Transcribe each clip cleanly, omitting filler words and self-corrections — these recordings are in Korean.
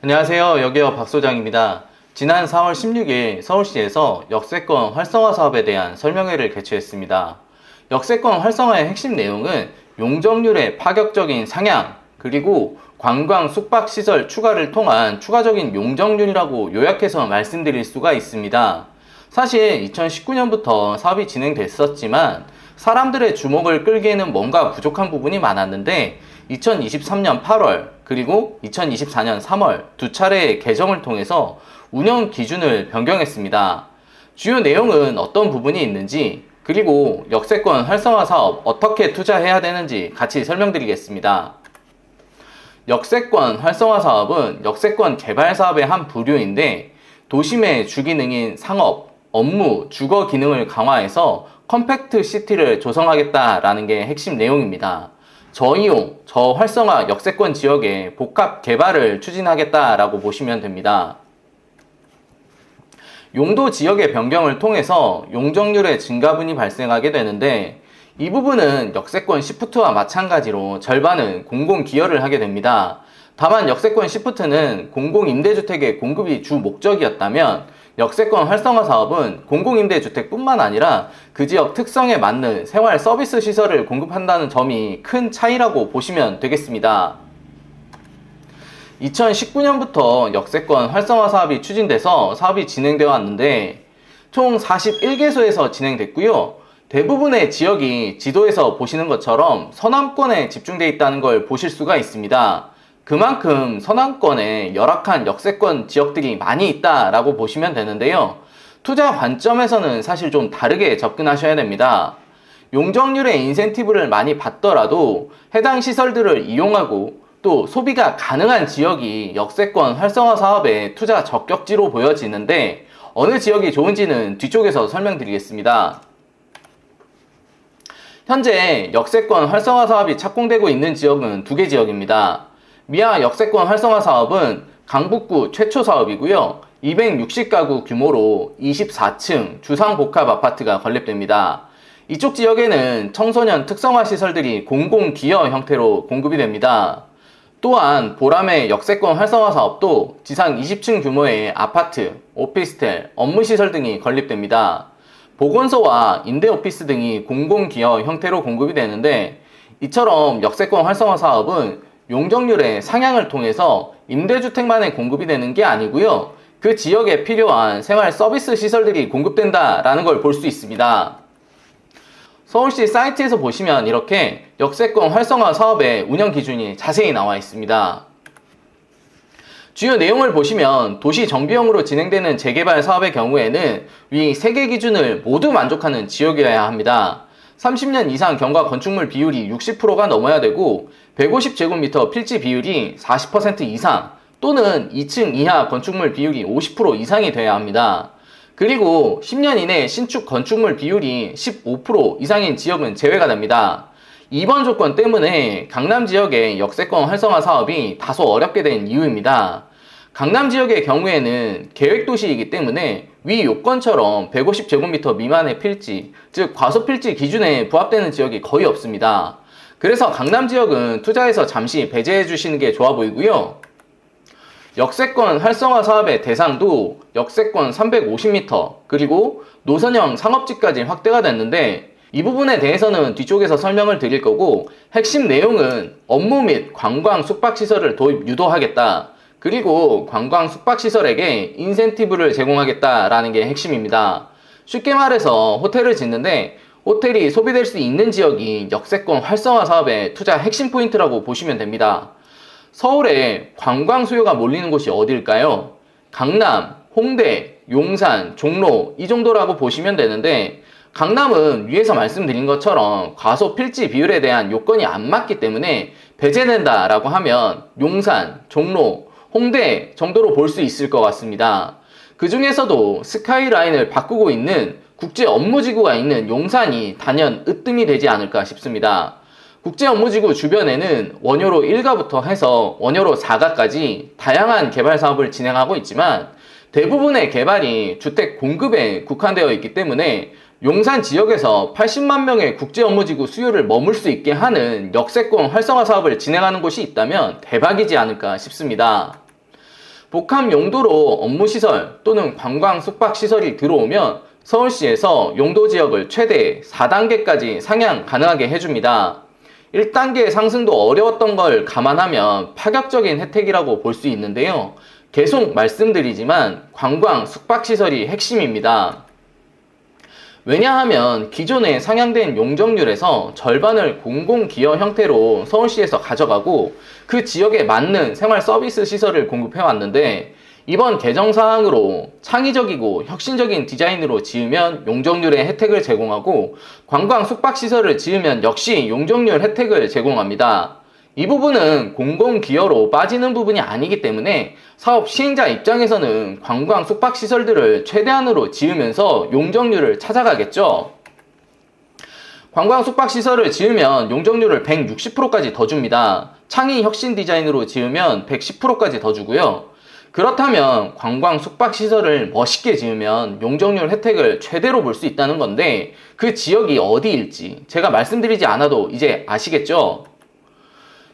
안녕하세요. 여기요 박 소장입니다. 지난 4월 16일 서울시에서 역세권 활성화 사업에 대한 설명회를 개최했습니다. 역세권 활성화의 핵심 내용은 용적률의 파격적인 상향, 그리고 관광 숙박시설 추가를 통한 추가적인 용적률이라고 요약해서 말씀드릴 수가 있습니다. 사실 2019년부터 사업이 진행됐었지만 사람들의 주목을 끌기에는 뭔가 부족한 부분이 많았는데 2023년 8월 그리고 2024년 3월 두 차례의 개정을 통해서 운영 기준을 변경했습니다. 주요 내용은 어떤 부분이 있는지, 그리고 역세권 활성화 사업 어떻게 투자해야 되는지 같이 설명드리겠습니다. 역세권 활성화 사업은 역세권 개발 사업의 한 부류인데 도심의 주기능인 상업, 업무, 주거 기능을 강화해서 컴팩트 시티를 조성하겠다라는 게 핵심 내용입니다. 저이용, 저활성화 역세권 지역의 복합 개발을 추진하겠다라고 보시면 됩니다. 용도 지역의 변경을 통해서 용적률의 증가분이 발생하게 되는데 이 부분은 역세권 시프트와 마찬가지로 절반은 공공기여를 하게 됩니다. 다만 역세권 시프트는 공공임대주택의 공급이 주 목적이었다면 역세권 활성화 사업은 공공임대주택뿐만 아니라 그 지역 특성에 맞는 생활 서비스 시설을 공급한다는 점이 큰 차이라고 보시면 되겠습니다. 2019년부터 역세권 활성화 사업이 추진돼서 사업이 진행되어 왔는데 총 41개소에서 진행됐고요. 대부분의 지역이 지도에서 보시는 것처럼 서남권에 집중되어 있다는 걸 보실 수가 있습니다. 그만큼 서남권에 열악한 역세권 지역들이 많이 있다라고 보시면 되는데요. 투자 관점에서는 사실 좀 다르게 접근하셔야 됩니다. 용적률의 인센티브를 많이 받더라도 해당 시설들을 이용하고 또 소비가 가능한 지역이 역세권 활성화 사업의 투자 적격지로 보여지는데 어느 지역이 좋은지는 뒤쪽에서 설명드리겠습니다. 현재 역세권 활성화 사업이 착공되고 있는 지역은 2개 지역입니다. 미아 역세권 활성화 사업은 강북구 최초 사업이고요. 260가구 규모로 24층 주상복합 아파트가 건립됩니다. 이쪽 지역에는 청소년 특성화 시설들이 공공기여 형태로 공급이 됩니다. 또한 보람의 역세권 활성화 사업도 지상 20층 규모의 아파트, 오피스텔, 업무시설 등이 건립됩니다. 보건소와 임대오피스 등이 공공기여 형태로 공급이 되는데 이처럼 역세권 활성화 사업은 용적률의 상향을 통해서 임대주택만의 공급이 되는 게 아니고요. 그 지역에 필요한 생활 서비스 시설들이 공급된다라는 걸 볼 수 있습니다. 서울시 사이트에서 보시면 이렇게 역세권 활성화 사업의 운영 기준이 자세히 나와 있습니다. 주요 내용을 보시면 도시 정비형으로 진행되는 재개발 사업의 경우에는 위 3개 기준을 모두 만족하는 지역이어야 합니다. 30년 이상 경과 건축물 비율이 60%가 넘어야 되고 150제곱미터 필지 비율이 40% 이상 또는 2층 이하 건축물 비율이 50% 이상이 돼야 합니다. 그리고 10년 이내 신축 건축물 비율이 15% 이상인 지역은 제외가 됩니다. 이번 조건 때문에 강남 지역의 역세권 활성화 사업이 다소 어렵게 된 이유입니다. 강남 지역의 경우에는 계획도시이기 때문에 위 요건처럼 150제곱미터 미만의 필지, 즉 과소필지 기준에 부합되는 지역이 거의 없습니다. 그래서 강남 지역은 투자해서 잠시 배제해 주시는 게 좋아 보이고요. 역세권 활성화 사업의 대상도 역세권 350m 그리고 노선형 상업지까지 확대가 됐는데 이 부분에 대해서는 뒤쪽에서 설명을 드릴 거고 핵심 내용은 업무 및 관광 숙박시설을 도입 유도하겠다. 그리고 관광 숙박시설에게 인센티브를 제공하겠다라는 게 핵심입니다. 쉽게 말해서 호텔을 짓는데 호텔이 소비될 수 있는 지역이 역세권 활성화 사업의 투자 핵심 포인트라고 보시면 됩니다. 서울에 관광 수요가 몰리는 곳이 어디일까요? 강남, 홍대, 용산, 종로 이 정도라고 보시면 되는데 강남은 위에서 말씀드린 것처럼 과소 필지 비율에 대한 요건이 안 맞기 때문에 배제된다라고 하면 용산, 종로, 홍대 정도로 볼 수 있을 것 같습니다. 그 중에서도 스카이라인을 바꾸고 있는 국제 업무지구가 있는 용산이 단연 으뜸이 되지 않을까 싶습니다. 국제 업무지구 주변에는 원효로 1가부터 해서 원효로 4가까지 다양한 개발 사업을 진행하고 있지만 대부분의 개발이 주택 공급에 국한되어 있기 때문에 용산 지역에서 80만 명의 국제 업무지구 수요를 머물 수 있게 하는 역세권 활성화 사업을 진행하는 곳이 있다면 대박이지 않을까 싶습니다. 복합 용도로 업무시설 또는 관광 숙박시설이 들어오면 서울시에서 용도 지역을 최대 4단계까지 상향 가능하게 해줍니다. 1단계 상승도 어려웠던 걸 감안하면 파격적인 혜택이라고 볼 수 있는데요. 계속 말씀드리지만 관광 숙박시설이 핵심입니다. 왜냐하면 기존에 상향된 용적률에서 절반을 공공기여 형태로 서울시에서 가져가고 그 지역에 맞는 생활 서비스 시설을 공급해 왔는데 이번 개정사항으로 창의적이고 혁신적인 디자인으로 지으면 용적률의 혜택을 제공하고 관광 숙박시설을 지으면 역시 용적률 혜택을 제공합니다. 이 부분은 공공기여로 빠지는 부분이 아니기 때문에 사업 시행자 입장에서는 관광 숙박시설들을 최대한으로 지으면서 용적률을 찾아가겠죠. 관광 숙박시설을 지으면 용적률을 160%까지 더 줍니다. 창의 혁신 디자인으로 지으면 110%까지 더 주고요. 그렇다면 관광 숙박시설을 멋있게 지으면 용적률 혜택을 최대로 볼 수 있다는 건데 그 지역이 어디일지 제가 말씀드리지 않아도 이제 아시겠죠?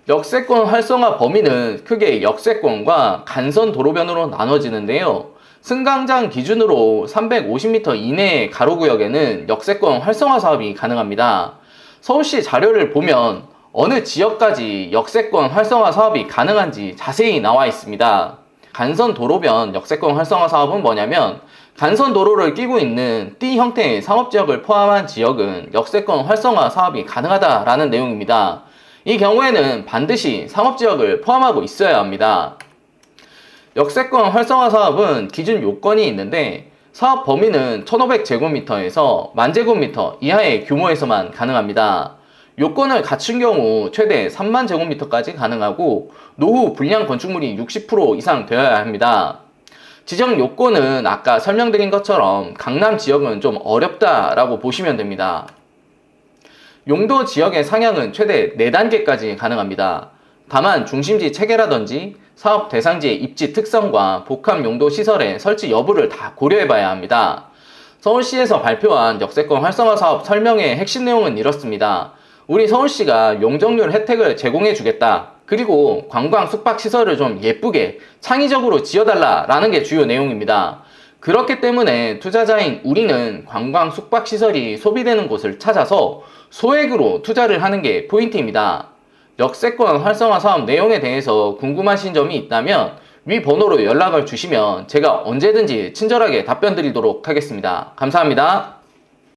역세권 활성화 범위는 크게 역세권과 간선 도로변으로 나눠지는데요. 승강장 기준으로 350m 이내의 가로구역에는 역세권 활성화 사업이 가능합니다. 서울시 자료를 보면 어느 지역까지 역세권 활성화 사업이 가능한지 자세히 나와 있습니다. 간선 도로변 역세권 활성화 사업은 뭐냐면 간선 도로를 끼고 있는 T 형태의 상업지역을 포함한 지역은 역세권 활성화 사업이 가능하다라는 내용입니다. 이 경우에는 반드시 상업지역을 포함하고 있어야 합니다. 역세권 활성화 사업은 기준 요건이 있는데 사업 범위는 1500제곱미터에서 10,000제곱미터 이하의 규모에서만 가능합니다. 요건을 갖춘 경우 최대 30,000제곱미터까지 가능하고 노후 불량 건축물이 60% 이상 되어야 합니다. 지정 요건은 아까 설명드린 것처럼 강남 지역은 좀 어렵다라고 보시면 됩니다. 용도 지역의 상향은 최대 4단계까지 가능합니다. 다만 중심지 체계라든지 사업 대상지의 입지 특성과 복합 용도 시설의 설치 여부를 다 고려해봐야 합니다. 서울시에서 발표한 역세권 활성화 사업 설명의 핵심 내용은 이렇습니다. 우리 서울시가 용적률 혜택을 제공해주겠다. 그리고 관광 숙박시설을 좀 예쁘게 창의적으로 지어달라라는 게 주요 내용입니다. 그렇기 때문에 투자자인 우리는 관광 숙박시설이 소비되는 곳을 찾아서 소액으로 투자를 하는 게 포인트입니다. 역세권 활성화 사업 내용에 대해서 궁금하신 점이 있다면 위 번호로 연락을 주시면 제가 언제든지 친절하게 답변 드리도록 하겠습니다. 감사합니다.